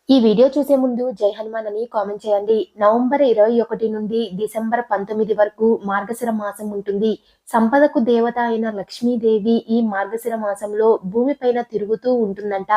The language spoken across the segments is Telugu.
ఈ వీడియో చూసే ముందు జై హనుమాన్ అని కామెంట్ చేయండి. నవంబర్ 21 నుండి డిసెంబర్ 19 వరకు మార్గశిర మాసం ఉంటుంది. సంపదకు దేవత అయిన లక్ష్మీదేవి ఈ మార్గశిర మాసంలో భూమిపైన తిరుగుతూ ఉంటుందంట.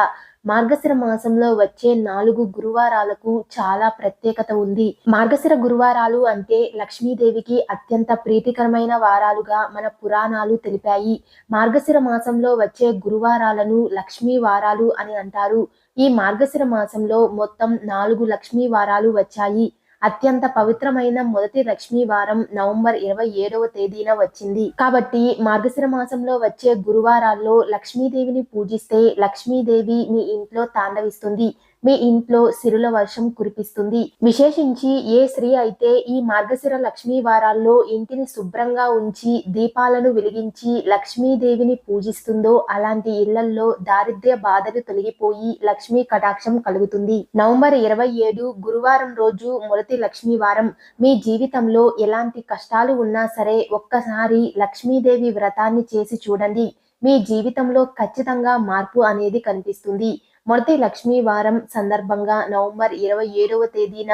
మార్గశిర మాసంలో వచ్చే 4 గురువారాలకు చాలా ప్రత్యేకత ఉంది. మార్గశిర గురువారాలు అంటే లక్ష్మీదేవికి అత్యంత ప్రీతికరమైన వారాలుగా మన పురాణాలు తెలిపాయి. మార్గశిర మాసంలో వచ్చే గురువారాలను లక్ష్మీ వారాలు అని అంటారు. ఈ మార్గశిర మాసంలో మొత్తం 4 లక్ష్మీ వారాలు వచ్చాయి. అత్యంత పవిత్రమైన మొదటి లక్ష్మీ వారం నవంబర్ 27వ తేదీన వచ్చింది. కాబట్టి మార్గశిర మాసంలో వచ్చే గురువారాల్లో లక్ష్మీదేవిని పూజిస్తే లక్ష్మీదేవి మీ ఇంట్లో తాండవిస్తుంది. మీ ఇంట్లో సిరుల వర్షం కురిపిస్తుంది. విశేషించి ఏ స్త్రీ అయితే ఈ మార్గశిర లక్ష్మీ వారాల్లో ఇంటిని శుభ్రంగా ఉంచి దీపాలను వెలిగించి లక్ష్మీదేవిని పూజిస్తుందో అలాంటి ఇళ్లల్లో దారిద్ర్య బాధలు తొలగిపోయి లక్ష్మీ కటాక్షం కలుగుతుంది. నవంబర్ 27 గురువారం రోజు మొదటి లక్ష్మీ వారం. మీ జీవితంలో ఎలాంటి కష్టాలు ఉన్నా సరే ఒక్కసారి లక్ష్మీదేవి వ్రతాన్ని చేసి చూడండి. మీ జీవితంలో ఖచ్చితంగా మార్పు అనేది కనిపిస్తుంది. మొదటి లక్ష్మీ వారం సందర్భంగా నవంబర్ 27వ తేదీన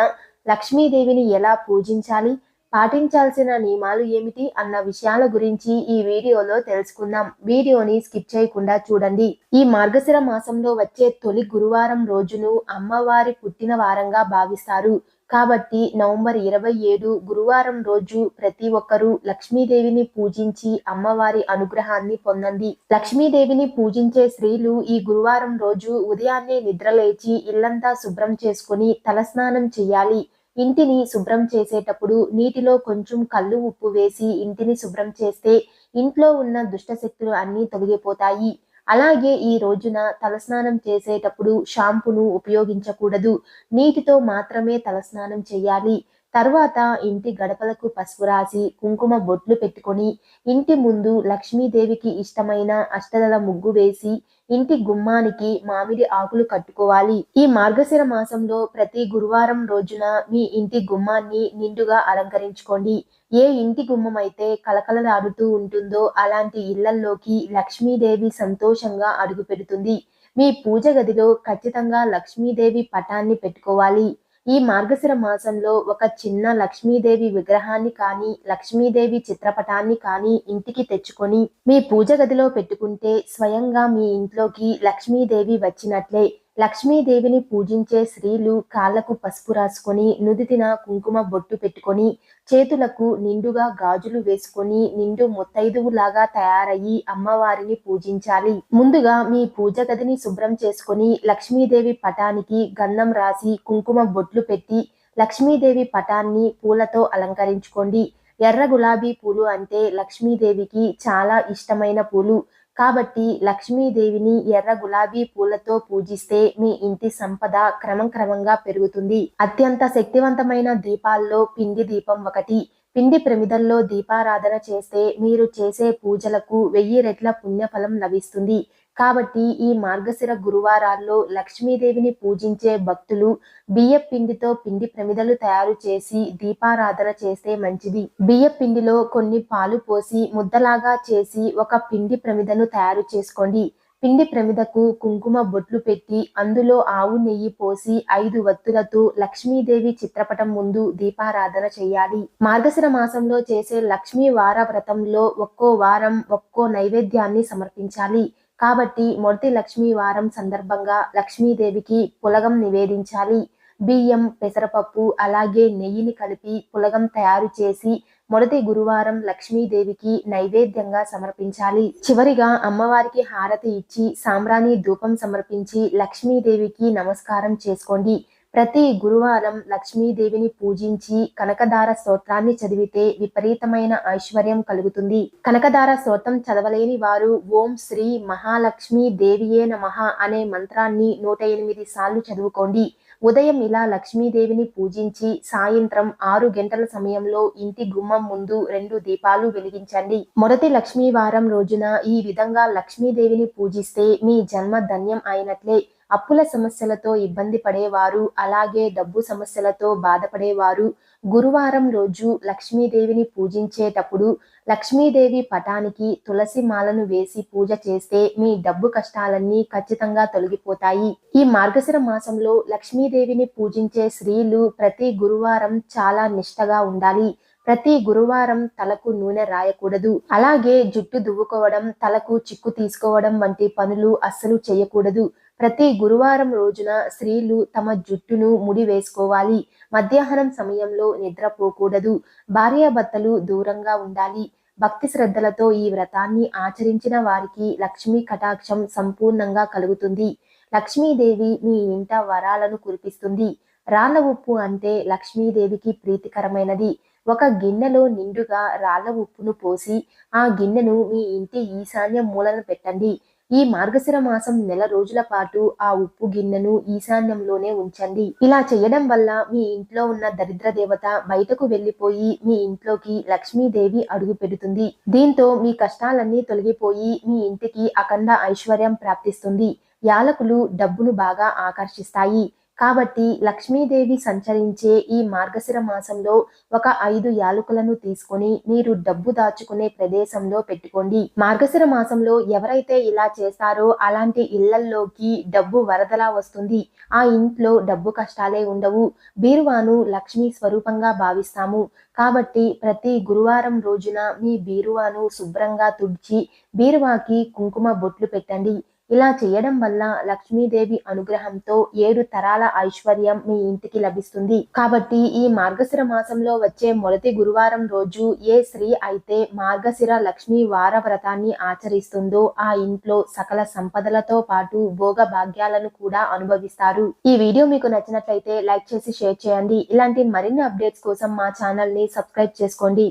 లక్ష్మీదేవిని ఎలా పూజించాలి, పాటించాల్సిన నియమాలు ఏమిటి అన్న విషయాల గురించి ఈ వీడియోలో తెలుసుకుందాం. వీడియోని స్కిప్ చేయకుండా చూడండి. ఈ మార్గశిర మాసంలో వచ్చే తొలి గురువారం రోజును అమ్మవారి పుట్టిన వారంగా భావిస్తారు. కాబట్టి నవంబర్ 27 గురువారం రోజు ప్రతి ఒక్కరూ లక్ష్మీదేవిని పూజించి అమ్మవారి అనుగ్రహాన్ని పొందండి. లక్ష్మీదేవిని పూజించే స్త్రీలు ఈ గురువారం రోజు ఉదయాన్నే నిద్రలేచి ఇల్లంతా శుభ్రం చేసుకుని తలస్నానం చేయాలి. ఇంటిని శుభ్రం చేసేటప్పుడు నీటిలో కొంచెం కల్లు ఉప్పు వేసి ఇంటిని శుభ్రం చేస్తే ఇంట్లో ఉన్న దుష్ట శక్తులు అన్నీ తొలగిపోతాయి. అలాగే ఈ రోజున తలస్నానం చేసేటప్పుడు షాంపూను ఉపయోగించకూడదు. నీటితో మాత్రమే తలస్నానం చేయాలి. తర్వాత ఇంటి గడపలకు పసుపు రాసి కుంకుమ బొట్లు పెట్టుకొని ఇంటి ముందు లక్ష్మీదేవికి ఇష్టమైన అష్టదళ ముగ్గు వేసి ఇంటి గుమ్మానికి మామిడి ఆకులు కట్టుకోవాలి. ఈ మార్గశిర మాసంలో ప్రతి గురువారం రోజున మీ ఇంటి గుమ్మాన్ని నిండుగా అలంకరించుకోండి. ఏ ఇంటి గుమ్మం అయితే కలకలలాడుతూ ఉంటుందో అలాంటి ఇళ్లల్లోకి లక్ష్మీదేవి సంతోషంగా అడుగు పెడుతుంది. మీ పూజ గదిలో ఖచ్చితంగా లక్ష్మీదేవి పటాన్ని పెట్టుకోవాలి. ఈ మార్గశిర మాసంలో ఒక చిన్న లక్ష్మీదేవి విగ్రహాన్ని కానీ లక్ష్మీదేవి చిత్రపటాన్ని కానీ ఇంటికి తెచ్చుకొని మీ పూజ గదిలో పెట్టుకుంటే స్వయంగా మీ ఇంట్లోకి లక్ష్మీదేవి వచ్చినట్లే. లక్ష్మీదేవిని పూజించే స్త్రీలు కాళ్లకు పసుపు రాసుకొని నుదిటిన కుంకుమ బొట్టు పెట్టుకొని చేతులకు నిండుగా గాజులు వేసుకొని నిండు ముత్తైదువులాగా తయారయ్యి అమ్మవారిని పూజించాలి. ముందుగా మీ పూజ గదిని శుభ్రం చేసుకొని లక్ష్మీదేవి పటానికి గంధం రాసి కుంకుమ బొట్లు పెట్టి లక్ష్మీదేవి పటాన్ని పూలతో అలంకరించుకోండి. ఎర్ర గులాబీ పూలు అంటే లక్ష్మీదేవికి చాలా ఇష్టమైన పూలు. కాబట్టి లక్ష్మీదేవిని ఎర్ర గులాబీ పూలతో పూజిస్తే మీ ఇంటి సంపద క్రమంగా పెరుగుతుంది. అత్యంత శక్తివంతమైన దీపాల్లో పిండి దీపం ఒకటి. పిండి ప్రమిదల్లో దీపారాధన చేస్తే మీరు చేసే పూజలకు 1000 రెట్ల పుణ్యఫలం లభిస్తుంది. కాబట్టి ఈ మార్గశిర గురువారాల్లో లక్ష్మీదేవిని పూజించే భక్తులు బియ్య పిండితో పిండి ప్రమిదలు తయారు చేసి దీపారాధన చేస్తే మంచిది. బియ్య పిండిలో కొన్ని పాలు పోసి ముద్దలాగా చేసి ఒక పిండి ప్రమిదను తయారు చేసుకోండి. పిండి ప్రమిదకు కుంకుమ బొట్లు పెట్టి అందులో ఆవు నెయ్యి పోసి 5 వత్తులతో లక్ష్మీదేవి చిత్రపటం ముందు దీపారాధన చేయాలి. మార్గశిర మాసంలో చేసే లక్ష్మీ వార వ్రతంలో ఒక్కో వారం ఒక్కో నైవేద్యాన్ని సమర్పించాలి. కాబట్టి మొదటి లక్ష్మీ వారం సందర్భంగా లక్ష్మీదేవికి పులగం నివేదించాలి. బియ్యం, పెసరపప్పు అలాగే నెయ్యిని కలిపి పులగం తయారు చేసి మొదటి గురువారం లక్ష్మీదేవికి నైవేద్యంగా సమర్పించాలి. చివరిగా అమ్మవారికి హారతి ఇచ్చి సాంబ్రాణి ధూపం సమర్పించి లక్ష్మీదేవికి నమస్కారం చేసుకోండి. ప్రతి గురువారం లక్ష్మీదేవిని పూజించి కనకదార స్తోత్రాన్ని చదివితే విపరీతమైన ఐశ్వర్యం కలుగుతుంది. కనకదార స్తోత్రం చదవలేని వారు ఓం శ్రీ మహాలక్ష్మీ దేవియే నమః అనే మంత్రాన్ని 108 సార్లు చదువుకోండి. ఉదయం ఇలా లక్ష్మీదేవిని పూజించి సాయంత్రం 6 గంటల సమయంలో ఇంటి గుమ్మం ముందు 2 దీపాలు వెలిగించండి. మొదటి లక్ష్మీ వారం రోజున ఈ విధంగా లక్ష్మీదేవిని పూజిస్తే మీ జన్మ ధన్యం అయినట్లే. అప్పుల సమస్యలతో ఇబ్బంది పడేవారు అలాగే డబ్బు సమస్యలతో బాధపడేవారు గురువారం రోజు లక్ష్మీదేవిని పూజించేటప్పుడు లక్ష్మీదేవి పటానికి తులసి మాలను వేసి పూజ చేస్తే మీ డబ్బు కష్టాలన్నీ ఖచ్చితంగా తొలగిపోతాయి. ఈ మార్గశిర మాసంలో లక్ష్మీదేవిని పూజించే స్త్రీలు ప్రతి గురువారం చాలా నిష్టగా ఉండాలి. ప్రతి గురువారం తలకు నూనె రాయకూడదు. అలాగే జుట్టు దువ్వుకోవడం, తలకు చిక్కు తీసుకోవడం వంటి పనులు అస్సలు చేయకూడదు. ప్రతి గురువారం రోజున స్త్రీలు తమ జుట్టును ముడి వేసుకోవాలి. మధ్యాహ్నం సమయంలో నిద్రపోకూడదు. భార్యాభర్తలు దూరంగా ఉండాలి. భక్తి శ్రద్ధలతో ఈ వ్రతాన్ని ఆచరించిన వారికి లక్ష్మీ కటాక్షం సంపూర్ణంగా కలుగుతుంది. లక్ష్మీదేవి మీ ఇంట వరాలను కురిపిస్తుంది. రాళ్ల ఉప్పు అంటే లక్ష్మీదేవికి ప్రీతికరమైనది. ఒక గిన్నెలో నిండుగా రాళ్ల ఉప్పును పోసి ఆ గిన్నెను మీ ఇంటి ఈశాన్య మూలన పెట్టండి. ఈ మార్గశిర మాసం నెల రోజుల పాటు ఆ ఉప్పు గిన్నెను ఈశాన్యంలోనే ఉంచండి. ఇలా చేయడం వల్ల మీ ఇంట్లో ఉన్న దరిద్ర దేవత బయటకు వెళ్లిపోయి మీ ఇంట్లోకి లక్ష్మీదేవి అడుగు పెడుతుంది. దీంతో మీ కష్టాలన్నీ తొలగిపోయి మీ ఇంటికి అఖండ ఐశ్వర్యం ప్రాప్తిస్తుంది. యాలకులు డబ్బును బాగా ఆకర్షిస్తాయి. కాబట్టి లక్ష్మీదేవి సంచరించే ఈ మార్గశిర మాసంలో ఒక 5 యాలకులను తీసుకొని మీరు డబ్బు దాచుకునే ప్రదేశంలో పెట్టుకోండి. మార్గశిర మాసంలో ఎవరైతే ఇలా చేస్తారో అలాంటి ఇళ్లల్లోకి డబ్బు వరదలా వస్తుంది. ఆ ఇంట్లో డబ్బు కష్టాలే ఉండవు. బీరువాను లక్ష్మీ స్వరూపంగా భావిస్తాము. కాబట్టి ప్రతి గురువారం రోజున మీ బీరువాను శుభ్రంగా తుడిచి బీరువాకి కుంకుమ బొట్లు పెట్టండి. ఇలా చేయడం వల్ల లక్ష్మీదేవి అనుగ్రహంతో 7 తరాల ఐశ్వర్యం మీ ఇంటికి లభిస్తుంది. కాబట్టి ఈ మార్గశిర మాసంలో వచ్చే మొదటి గురువారం రోజు ఏ స్త్రీ అయితే మార్గశిర లక్ష్మీ వార వ్రతాన్ని ఆచరిస్తుందో ఆ ఇంట్లో సకల సంపదలతో పాటు భోగ భాగ్యాలను కూడా అనుభవిస్తారు. ఈ వీడియో మీకు నచ్చినట్లయితే లైక్ చేసి షేర్ చేయండి. ఇలాంటి మరిన్ని అప్డేట్స్ కోసం మా ఛానల్ ని సబ్స్క్రైబ్ చేసుకోండి.